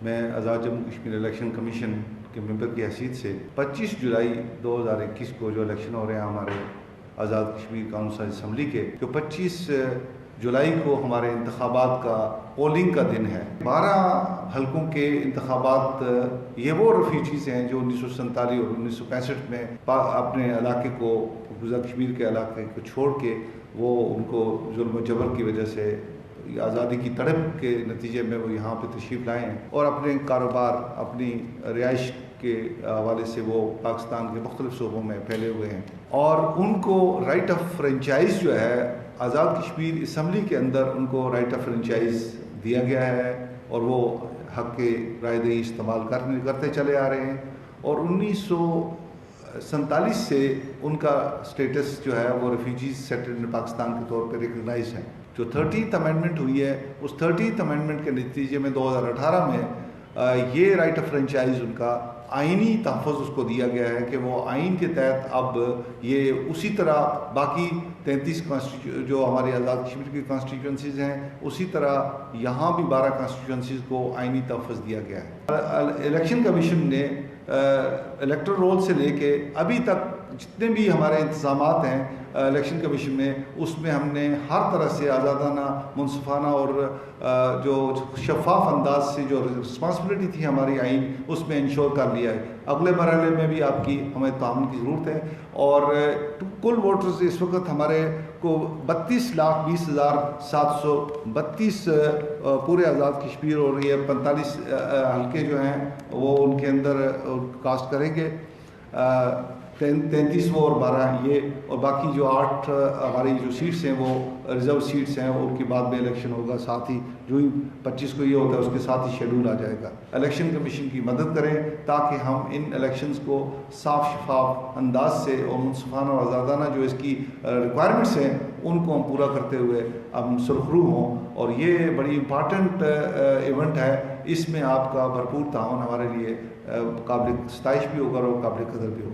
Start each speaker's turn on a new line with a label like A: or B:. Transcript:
A: میں آزاد Jammu Kashmir election commission کے ممبر کی حیثیت سے 25 جولائی 2021 کو جو الیکشن ہو رہے ہیں ہمارے آزاد کشمیر کونسل اسمبلی کے، جو 25 جولائی کو ہمارے انتخابات کا پولنگ کا دن ہے۔ 12 حلقوں کے انتخابات یہ وہ ریفیوجیز ہیں جو 1947 اور 1965 میں اپنے علاقے کو، آزاد کشمیر کے علاقے کو چھوڑ کے، وہ ان کو ظلم و جبر کی وجہ سے، آزادی کی تڑپ کے نتیجے میں وہ یہاں پہ تشریف لائے ہیں اور اپنے کاروبار، اپنی رہائش کے حوالے سے وہ پاکستان کے مختلف صوبوں میں پھیلے ہوئے ہیں، اور ان کو رائٹ آف فرنچائز جو ہے آزاد کشمیر اسمبلی کے اندر ان کو رائٹ آف فرنچائز دیا گیا ہے، اور وہ حق کے رائے دہی استعمال کرتے چلے آ رہے ہیں، اور 1947 سے ان کا سٹیٹس جو ہے وہ ریفیوجیز سیٹلڈ ان پاکستان کے طور پر ریکگنائز ہے۔ جو 13th امینڈمنٹ ہوئی ہے، اس 13th امینڈمنٹ کے نتیجے میں 2018 میں یہ رائٹ آف فرنچائز ان کا آئینی تحفظ اس کو دیا گیا ہے کہ وہ آئین کے تحت اب یہ اسی طرح باقی 33 جو ہماری آزاد کشمیر کی کانسٹیٹیوئنسیز ہیں، اسی طرح یہاں بھی 12 کانسٹیٹیوئنسیز کو آئینی تحفظ دیا گیا ہے۔ الیکشن کمیشن نے الیکٹرل رول سے لے کے ابھی تک جتنے بھی ہمارے انتظامات ہیں الیکشن کمیشن میں، اس میں ہم نے ہر طرح سے آزادانہ، منصفانہ اور جو شفاف انداز سے جو رسپانسبلٹی تھی ہماری آئین، اس میں انشور کر لیا ہے۔ اگلے مرحلے میں بھی آپ کی ہمیں تعاون کی ضرورت ہے، اور کل ووٹرز اس وقت ہمارے کو 32,20,732 پورے آزاد کشمیر، اور یہ 45 حلقے جو ہیں وہ ان کے اندر کاسٹ کریں گے، 33 وہ اور 12 یہ، اور باقی جو 8 ہماری جو سیٹس ہیں وہ ریزرو سیٹس ہیں، ان کی بعد میں الیکشن ہوگا، ساتھ ہی جو ہی 25 کو یہ ہوتا ہے اس کے ساتھ ہی شیڈول آ جائے گا۔ الیکشن کمیشن کی مدد کریں تاکہ ہم ان الیکشنز کو صاف شفاف انداز سے اور منصفانہ اور آزادانہ جو اس کی ریکوائرمنٹس ہیں ان کو ہم پورا کرتے ہوئے ہم سرخرو ہوں، اور یہ بڑی امپارٹنٹ ایونٹ ہے۔ اس میں آپ کا بھرپور تعاون ہمارے لیے قابل ستائش بھی ہوگا اور قابل قدر بھی ہوگا۔